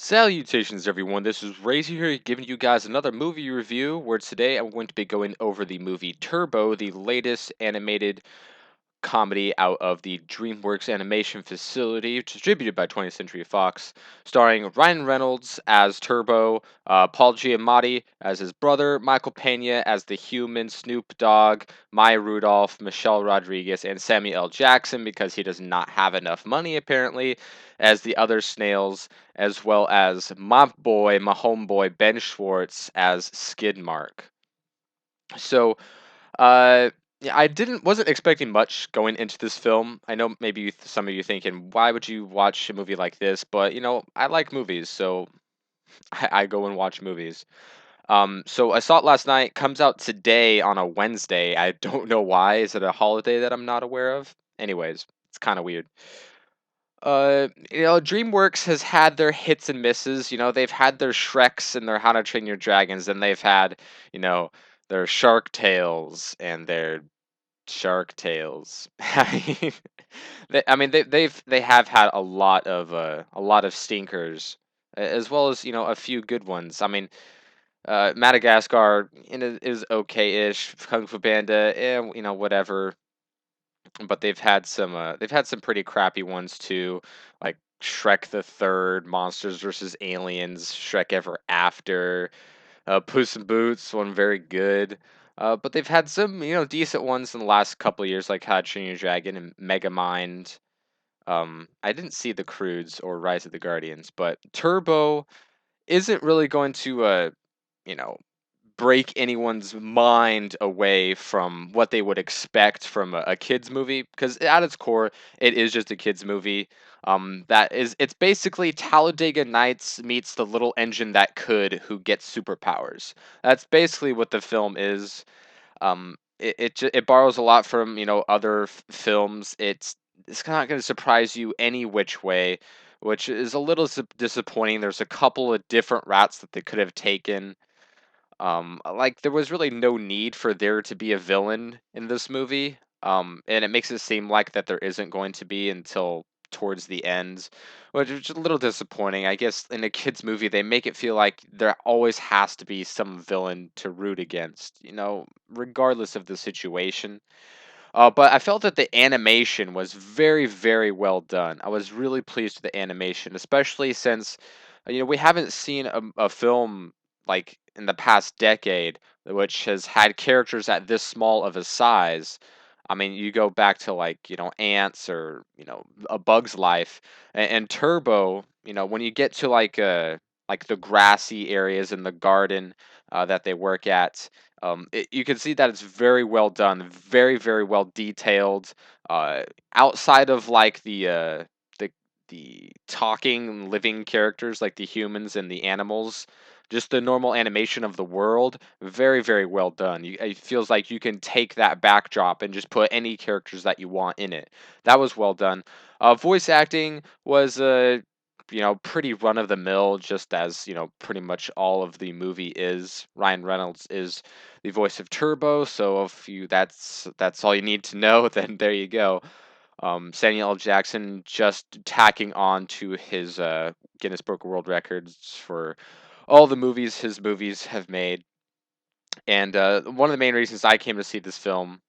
Salutations, everyone. This is Razy here, giving you guys another movie review. Where today I'm going to be going over the movie Turbo, the latest animated comedy out of the DreamWorks animation facility, distributed by 20th Century Fox, starring Ryan Reynolds as Turbo, Paul Giamatti as his brother, Michael Pena as the human, Snoop Dogg, Maya Rudolph, Michelle Rodriguez, and Samuel L. Jackson because he does not have enough money apparently as the other snails, as well as my homeboy Ben Schwartz as Skidmark. So yeah, I wasn't expecting much going into this film. I know maybe some of you thinking, why would you watch a movie like this? But I like movies, so I go and watch movies. So I saw it last night. Comes out today on a Wednesday. I don't know why. Is it a holiday that I'm not aware of? Anyways, it's kind of weird. DreamWorks has had their hits and misses. They've had their Shreks and their How to Train Your Dragons, and they've had, you know, their Shark Tales and their Shark Tales. They have had a lot of stinkers, as well as a few good ones. Madagascar is okay-ish. Kung Fu Panda, whatever. But they've had some pretty crappy ones too, like Shrek the Third, Monsters vs. Aliens, Shrek Ever After, Puss in Boots, one very good. But they've had some, decent ones in the last couple of years, like How to Train Your Dragon and Megamind. I didn't see The Croods or Rise of the Guardians, but Turbo isn't really going to, you know, break anyone's mind away from what they would expect from a kids movie, because at its core it is just a kids movie. It's basically Talladega Nights meets the little engine that could who gets superpowers. That's basically what the film is. It borrows a lot from other films. It's not going to surprise you any which way, which is a little disappointing. There's a couple of different routes that they could have taken. Like there was really no need for there to be a villain in this movie. And it makes it seem like that there isn't going to be until towards the end, which is a little disappointing. I guess in a kids movie they make it feel like there always has to be some villain to root against, regardless of the situation. But I felt that the animation was very, very well done. I was really pleased with the animation, especially since, we haven't seen a film like in the past decade which has had characters at this small of a size. You go back to like, Ants or, A Bug's Life and Turbo, when you get to like the grassy areas in the garden that they work at, you can see that it's very well done, very, very well detailed. Uh, Outside of like the the talking living characters like the humans and the animals, just the normal animation of the world, very, very well done. It feels like you can take that backdrop and just put any characters that you want in it. That was well done. Voice acting was pretty run of the mill, just as pretty much all of the movie is. Ryan Reynolds is the voice of Turbo, so if you that's all you need to know, then there you go. Samuel L. Jackson just tacking on to his Guinness Book of World Records for all the movies his movies have made. And one of the main reasons I came to see this film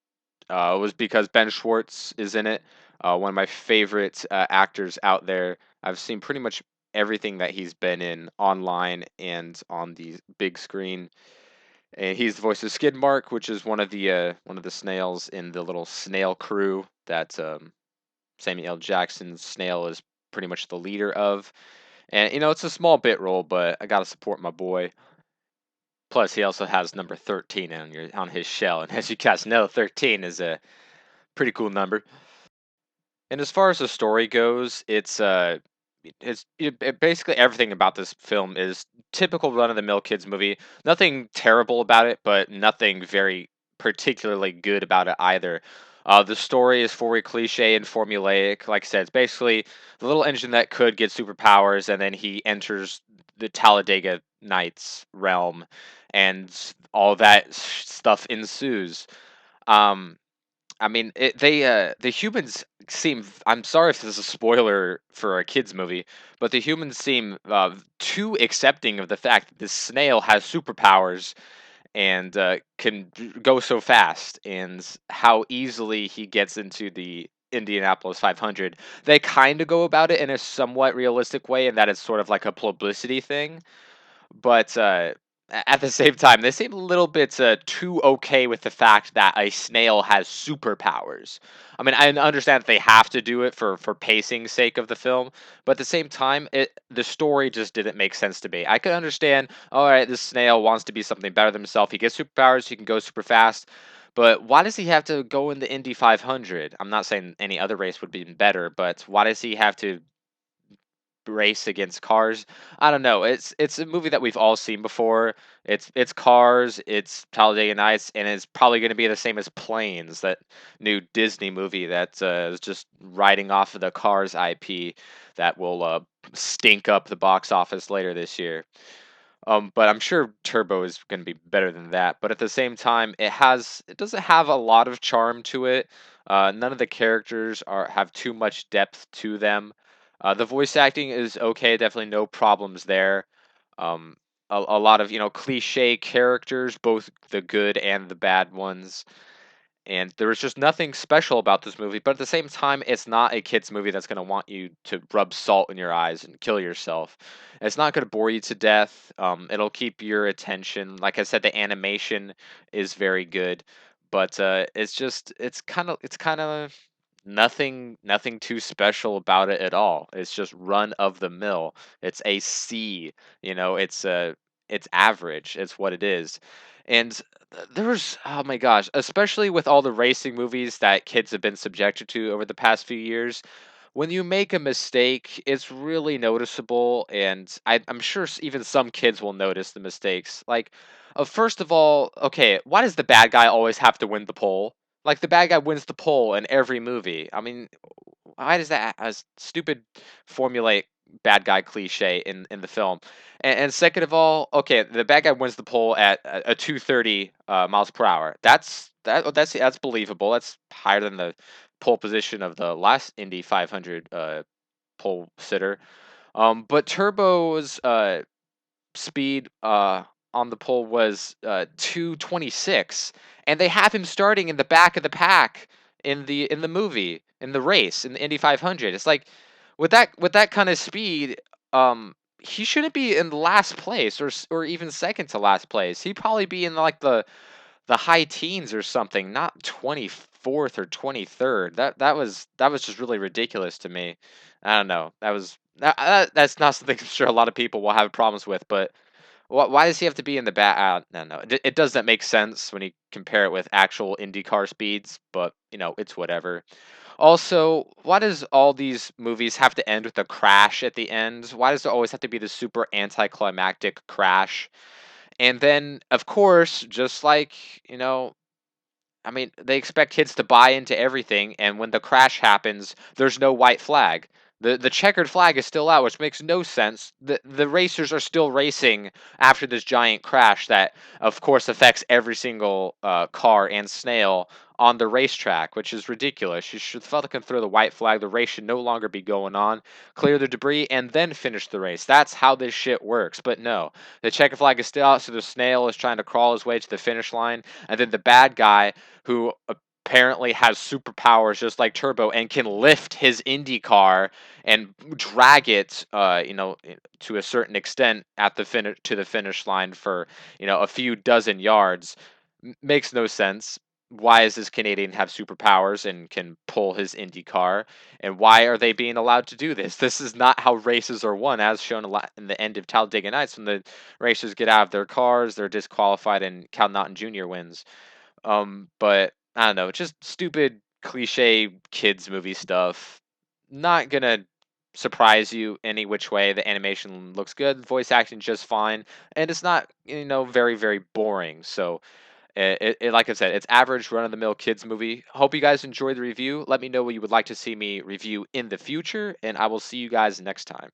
was because Ben Schwartz is in it. One of my favorite actors out there. I've seen pretty much everything that he's been in online and on the big screen. And he's the voice of Skidmark, which is one of the snails in the little snail crew that Samuel L. Jackson's snail is pretty much the leader of. And it's a small bit role, but I gotta support my boy. Plus, he also has number 13 on his shell, and as you guys know, 13 is a pretty cool number. And as far as the story goes, basically everything about this film is typical run of the mill kids movie. Nothing terrible about it, but nothing very particularly good about it either. The story is very cliche and formulaic. Like I said, it's basically the little engine that could get superpowers, and then he enters the Talladega Nights realm, and all that stuff ensues. Um, I mean, the humans seem. I'm sorry if this is a spoiler for a kids movie, but the humans seem too accepting of the fact that this snail has superpowers and can go so fast, and how easily he gets into the Indianapolis 500. They kind of go about it in a somewhat realistic way, and that it's sort of like a publicity thing. But at the same time, they seem a little bit too okay with the fact that a snail has superpowers. I mean, I understand that they have to do it for pacing sake of the film, but at the same time, the story just didn't make sense to me. I could understand, all right, this snail wants to be something better than himself. He gets superpowers, he can go super fast, but why does he have to go in the Indy 500? I'm not saying any other race would be better, but why does he have to race against cars? I don't know. It's a movie that we've all seen before. It's Cars, it's Talladega Nights, and it's probably going to be the same as Planes, that new Disney movie that is just riding off of the Cars IP that will stink up the box office later this year. But I'm sure Turbo is going to be better than that. But at the same time, it doesn't have a lot of charm to it. None of the characters are have too much depth to them. The voice acting is okay, definitely no problems there. Um, a lot of cliche characters, both the good and the bad ones. And there was just nothing special about this movie, but at the same time, it's not a kids movie that's going to want you to rub salt in your eyes and kill yourself. It's not going to bore you to death. It'll keep your attention. Like I said, the animation is very good, but it's kind of nothing too special about it at all. It's just run of the mill. It's a C. It's average. It's what it is. And there's oh my gosh, especially with all the racing movies that kids have been subjected to over the past few years, when you make a mistake, it's really noticeable, and I'm sure even some kids will notice the mistakes. Like, first of all, okay, why does the bad guy always have to win the pole? Like, the bad guy wins the pole in every movie. I mean, why does that a stupid formulaic bad guy cliche in the film? And second of all, okay, the bad guy wins the pole at a 230 miles per hour. That's believable. That's higher than the pole position of the last Indy 500 pole sitter. But Turbo's speed on the pole was 226, and they have him starting in the back of the pack in the movie, in the race, in the Indy 500. It's like, with that kind of speed, he shouldn't be in last place, or even second to last place. He'd probably be in like the high teens or something, not 24th or 23rd. That was just really ridiculous to me. I don't know. That's not something I'm sure a lot of people will have problems with, but why does he have to be in the back? No, no, it doesn't make sense when you compare it with actual IndyCar speeds, but it's whatever. Also, why does all these movies have to end with a crash at the end? Why does there always have to be the super anticlimactic crash? And then, of course, just like, you know, I mean, they expect kids to buy into everything, and when the crash happens, there's no white flag. The checkered flag is still out, which makes no sense. The racers are still racing after this giant crash that, of course, affects every single car and snail on the racetrack, which is ridiculous. You should fucking throw the white flag. The race should no longer be going on. Clear the debris and then finish the race. That's how this shit works. But no, the checkered flag is still out, so the snail is trying to crawl his way to the finish line, and then the bad guy who apparently has superpowers just like Turbo and can lift his Indy car and drag it, to a certain extent at the finish to the finish line for a few dozen yards. Makes no sense. Why does this Canadian have superpowers and can pull his Indy car? And why are they being allowed to do this? This is not how races are won, as shown a lot in the end of Talladega Nights. When the racers get out of their cars, they're disqualified, and Cal Naughton Jr. wins. But I don't know, just stupid cliche kids movie stuff. Not gonna surprise you any which way. The animation looks good, voice acting just fine, and it's not very very boring. So like I said, it's average run of the mill kids movie. Hope you guys enjoyed the review. Let me know what you would like to see me review in the future, and I will see you guys next time.